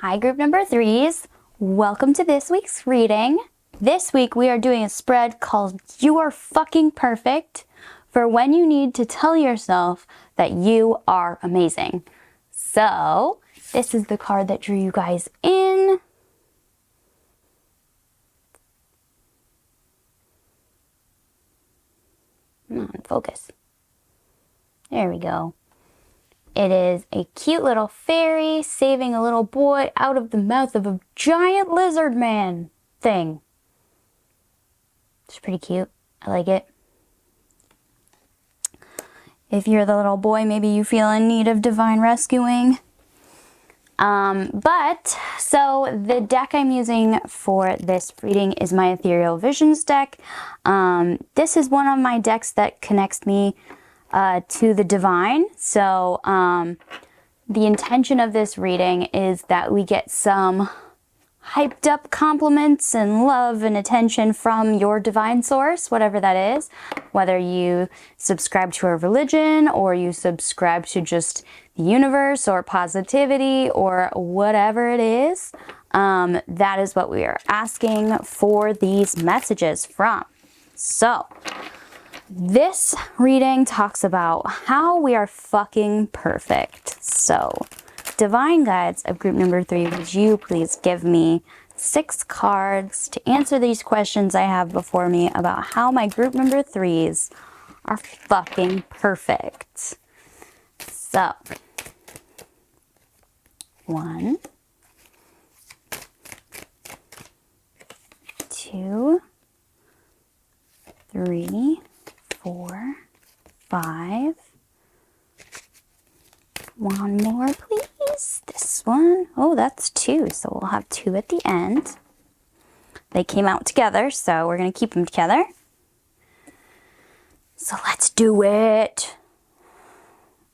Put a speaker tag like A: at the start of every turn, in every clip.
A: Hi, group number 3s. Welcome to this week's reading. This week we are doing a spread called You Are Fucking Perfect for when you need to tell yourself that you are amazing. So, this is the card that drew you guys in. Come on, focus. There we go. It is a cute little fairy saving a little boy out of the mouth of a giant lizard man thing. It's pretty cute. I like it. If you're the little boy, maybe you feel in need of divine rescuing. So the deck I'm using for this reading is my Ethereal Visions deck. This is one of my decks that connects me to the divine. So the intention of this reading is that we get some hyped up compliments and love and attention from your divine source, whatever that is, whether you subscribe to a religion or you subscribe to just the universe or positivity or whatever it is. That is what we are asking for these messages from. So this reading talks about how we are fucking perfect. So, divine guides of group number 3, would you please give me 6 cards to answer these questions I have before me about how my group number 3s are fucking perfect. So, 1, 2, 3, 4, 5. One more, please. This one. Oh, that's 2. So we'll have 2 at the end. They came out together, so we're going to keep them together. So let's do it.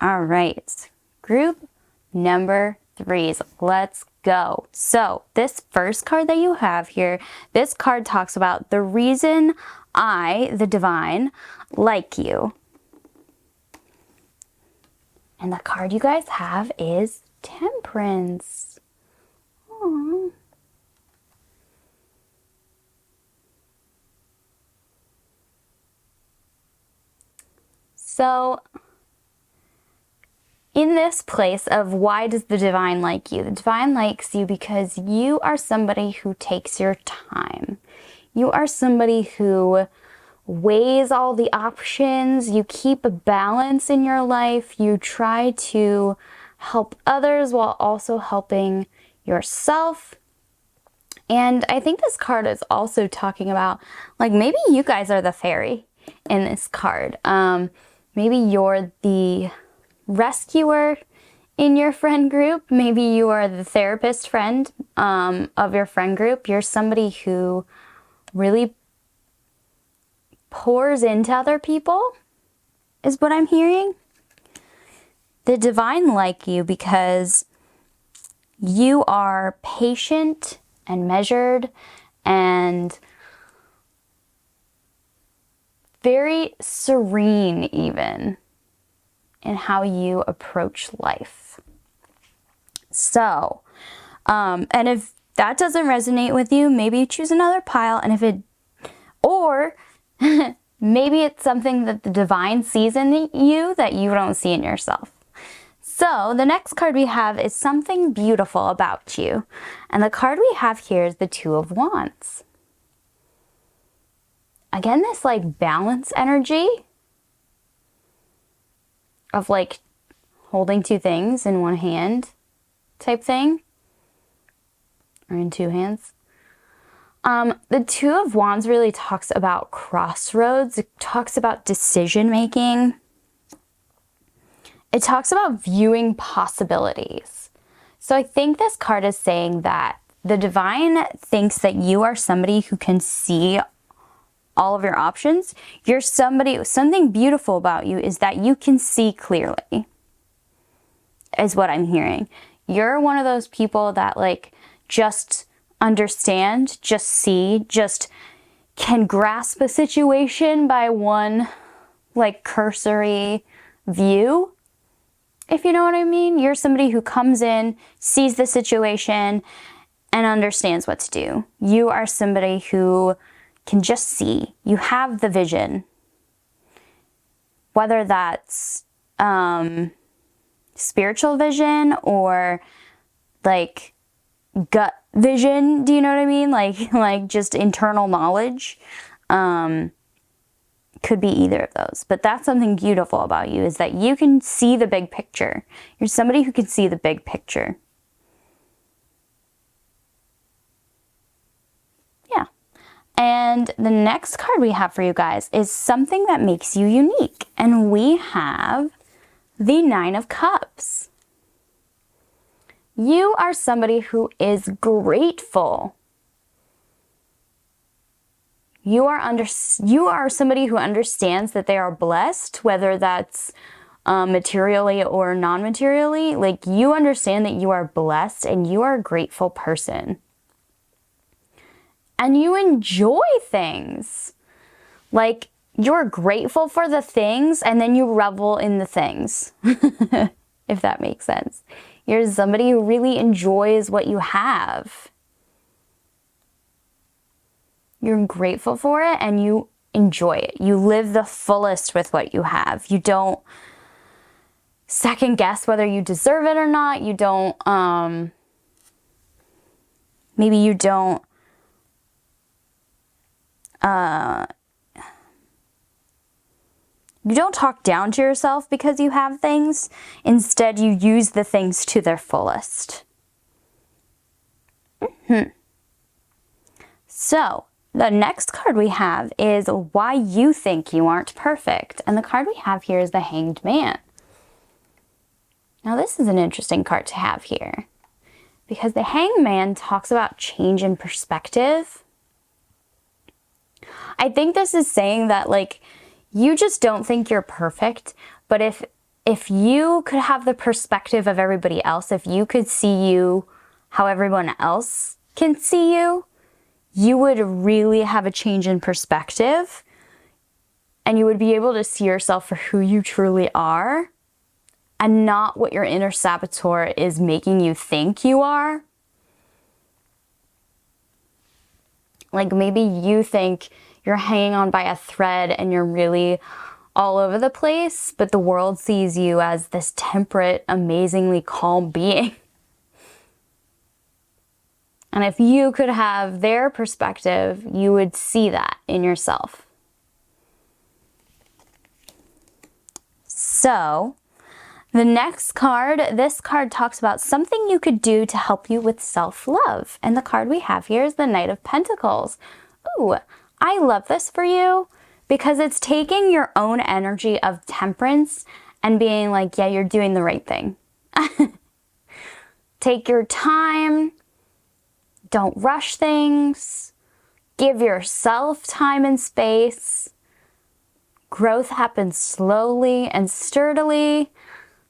A: All right. Group number 3s. Let's go. So this first card that you have here, this card talks about the reason I, the divine, like you. And the card you guys have is Temperance. Aww. So, in this place of why does the divine like you? The divine likes you because you are somebody who takes your time. You are somebody who weighs all the options. You keep a balance in your life. You try to help others while also helping yourself. And I think this card is also talking about, like, maybe you guys are the fairy in this card. Maybe you're the rescuer in your friend group. Maybe you are the therapist friend of your friend group. You're somebody who really pours into other people, is what I'm hearing. The divine like you because you are patient and measured and very serene even in how you approach life. So, and if that doesn't resonate with you, maybe choose another pile. And if it, or maybe it's something that the divine sees in you that you don't see in yourself. So the next card we have is something beautiful about you. And the card we have here is the 2 of Wands. Again, this like balance energy of like holding 2 things in one hand type thing. Or in 2 hands. The 2 of Wands really talks about crossroads. It talks about decision making. It talks about viewing possibilities. So I think this card is saying that the divine thinks that you are somebody who can see all of your options. You're somebody, something beautiful about you is that you can see clearly, is what I'm hearing. You're one of those people that like just understand, just see, just can grasp a situation by one like cursory view. if you know what I mean. You're somebody who comes in, sees the situation, and understands what to do. You are somebody who can just see. You have the vision. Whether that's spiritual vision or like gut vision, do you know what I mean? Like just internal knowledge. Could be either of those. But that's something beautiful about you, is that you can see the big picture. You're somebody who can see the big picture. Yeah. And the next card we have for you guys is something that makes you unique. And we have the Nine of Cups. You are somebody who is grateful. You are somebody who understands that they are blessed, whether that's materially or non-materially. Like, you understand that you are blessed and you are a grateful person. And you enjoy things. Like, you're grateful for the things and then you revel in the things. If that makes sense. You're somebody who really enjoys what you have. You're grateful for it and you enjoy it. You live the fullest with what you have. You don't second guess whether you deserve it or not. You don't, maybe you don't, you don't talk down to yourself because you have things. Instead, you use the things to their fullest. So, the next card we have is why you think you aren't perfect. And the card we have here is the Hanged Man. Now, this is an interesting card to have here, because the Hanged Man talks about change in perspective. I think this is saying that, like, you just don't think you're perfect, but if you could have the perspective of everybody else, if you could see you how everyone else can see you, you would really have a change in perspective, and you would be able to see yourself for who you truly are and not what your inner saboteur is making you think you are. Like, maybe you think you're hanging on by a thread and you're really all over the place, but the world sees you as this temperate, amazingly calm being. And if you could have their perspective, you would see that in yourself. So, the next card, this card talks about something you could do to help you with self-love. And the card we have here is the Knight of Pentacles. Ooh, I love this for you because it's taking your own energy of temperance and being like, yeah, you're doing the right thing. Take your time. Don't rush things. Give yourself time and space. Growth happens slowly and sturdily.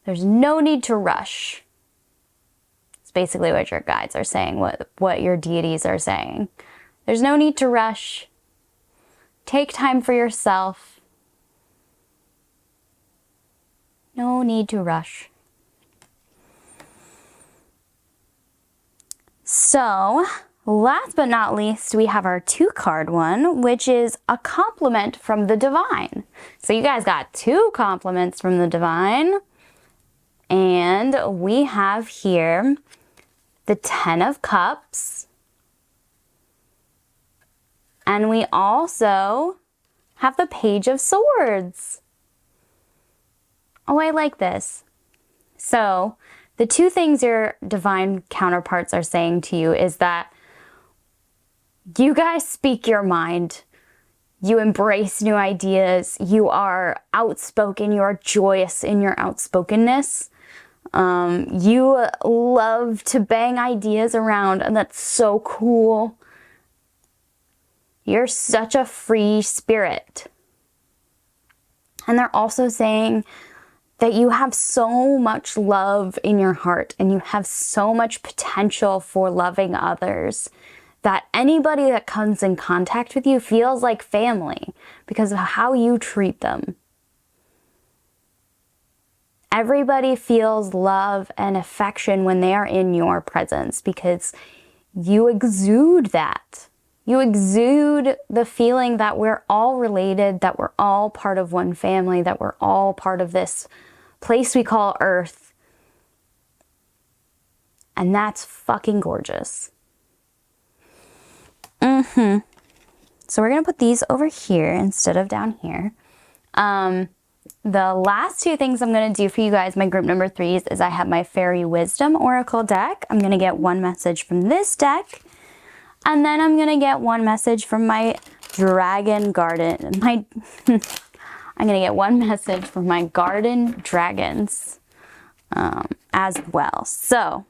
A: There's no need to rush. It's basically what your guides are saying, what your deities are saying. There's no need to rush. Take time for yourself. No need to rush. So, last but not least, we have our 2-card one, which is a compliment from the divine. So you guys got 2 compliments from the divine. And we have here the 10 of Cups. And we also have the Page of Swords. Oh, I like this. So, the 2 things your divine counterparts are saying to you is that you guys speak your mind. You embrace new ideas. You are outspoken. You are joyous in your outspokenness. You love to bang ideas around, and that's so cool. You're such a free spirit. And they're also saying that you have so much love in your heart and you have so much potential for loving others that anybody that comes in contact with you feels like family because of how you treat them. Everybody feels love and affection when they are in your presence because you exude that. You exude the feeling that we're all related, that we're all part of one family, that we're all part of this place we call Earth. And that's fucking gorgeous. So we're going to put these over here instead of down here. The last two things I'm going to do for you guys, my group number 3s, is I have my Fairy Wisdom Oracle deck. I'm going to get one message from this deck. And then I'm going to get one message from my Dragon Garden. I'm going to get one message from my Garden Dragons as well. So,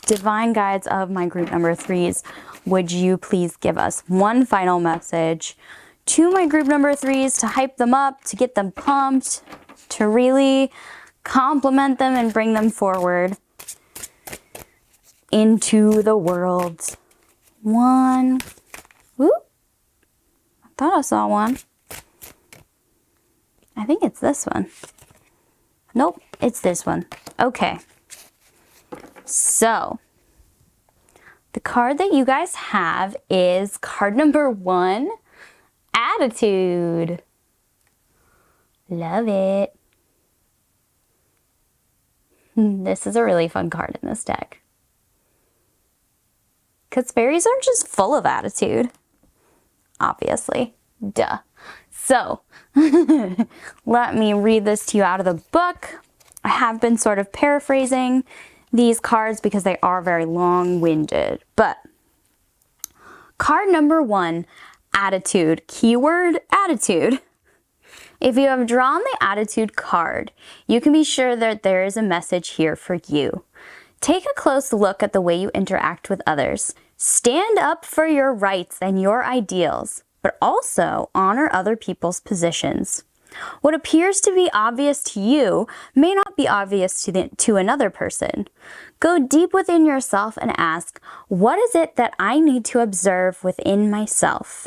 A: Divine Guides of my group number 3s, would you please give us one final message to my group number 3s to hype them up, to get them pumped, to really compliment them and bring them forward into the world. One. Whoop. I thought I saw one. I think it's this one. Nope, it's this one. Okay. So, the card that you guys have is card number 1, Attitude. Love it. This is a really fun card in this deck. Because fairies are just full of attitude. Obviously. Duh. So, let me read this to you out of the book. I have been sort of paraphrasing these cards because they are very long-winded. But, card number 1, Attitude. Keyword, attitude. If you have drawn the Attitude card, you can be sure that there is a message here for you. Take a close look at the way you interact with others. Stand up for your rights and your ideals, but also honor other people's positions. What appears to be obvious to you may not be obvious to another person. Go deep within yourself and ask, what is it that I need to observe within myself?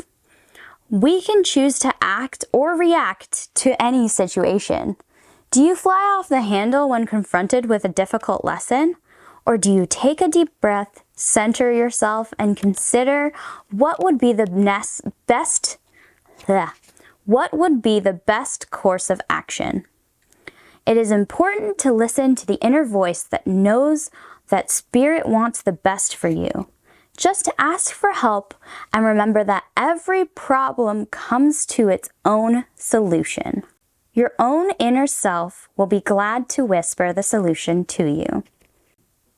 A: We can choose to act or react to any situation. Do you fly off the handle when confronted with a difficult lesson? Or do you take a deep breath, center yourself, and consider what would be the best course of action? It is important to listen to the inner voice that knows that Spirit wants the best for you. Just to ask for help and remember that every problem comes to its own solution. Your own inner self will be glad to whisper the solution to you.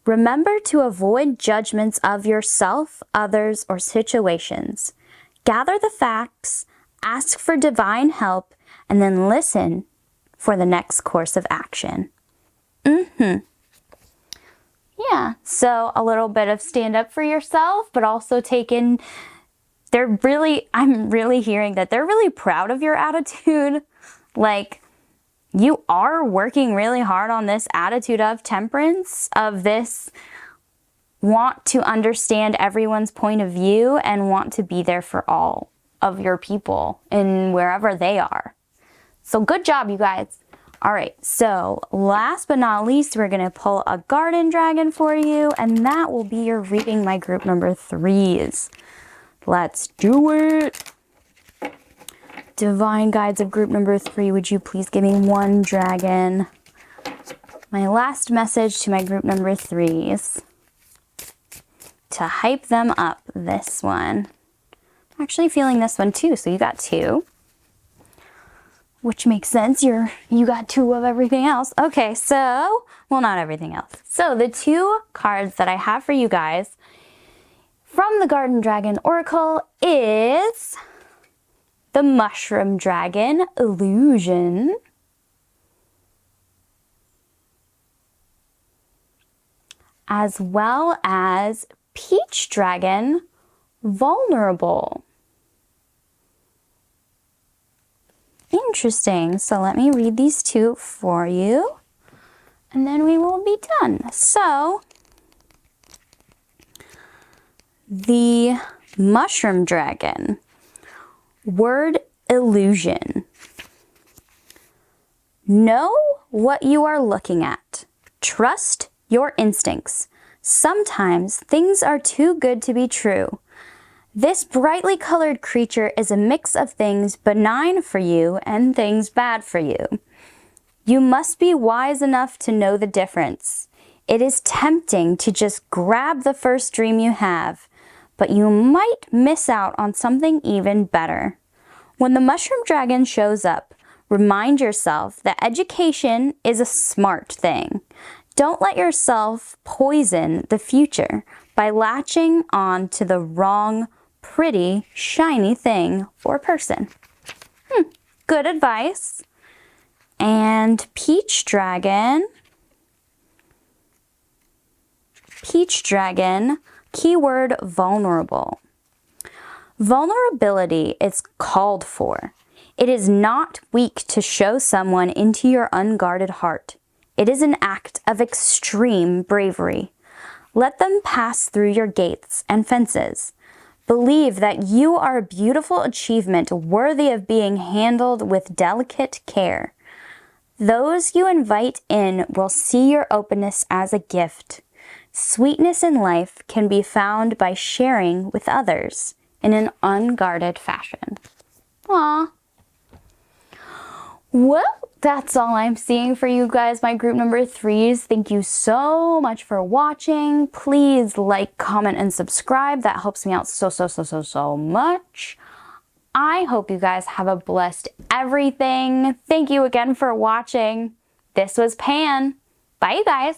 A: Remember to avoid judgments of yourself, others, or situations. Gather the facts, ask for divine help, and then listen for the next course of action. Yeah, so a little bit of stand up for yourself, but also I'm really hearing that they're really proud of your attitude. Like, you are working really hard on this attitude of temperance, of this want to understand everyone's point of view and want to be there for all of your people and wherever they are. So good job, you guys. All right, so last but not least, we're going to pull a Garden Dragon for you, and that will be your reading my group number 3s. Let's do it. Divine Guides of group number 3, would you please give me one dragon? My last message to my group number 3s. To hype them up, this one. I'm actually feeling this one too, so you got 2. Which makes sense, you got 2 of everything else. Okay, so, well, not everything else. So the 2 cards that I have for you guys from the Garden Dragon Oracle is the Mushroom Dragon Illusion, as well as Peach Dragon Vulnerable. Interesting. So let me read these 2 for you, and then we will be done. So, the Mushroom Dragon. Word illusion. Know what you are looking at. Trust your instincts. Sometimes things are too good to be true. This brightly colored creature is a mix of things benign for you and things bad for you. You must be wise enough to know the difference. It is tempting to just grab the first dream you have, but you might miss out on something even better. When the mushroom dragon shows up, remind yourself that education is a smart thing. Don't let yourself poison the future by latching on to the wrong, pretty, shiny thing or person. Good advice. And Peach Dragon, keyword vulnerable. Vulnerability is called for. It is not weak to show someone into your unguarded heart. It is an act of extreme bravery. Let them pass through your gates and fences. Believe that you are a beautiful achievement worthy of being handled with delicate care. Those you invite in will see your openness as a gift. Sweetness in life can be found by sharing with others in an unguarded fashion. Aww. Well, that's all I'm seeing for you guys, my group number 3s. Thank you so much for watching. Please like, comment, and subscribe. That helps me out so much. I hope you guys have a blessed everything. Thank you again for watching. This was Pan. Bye, you guys.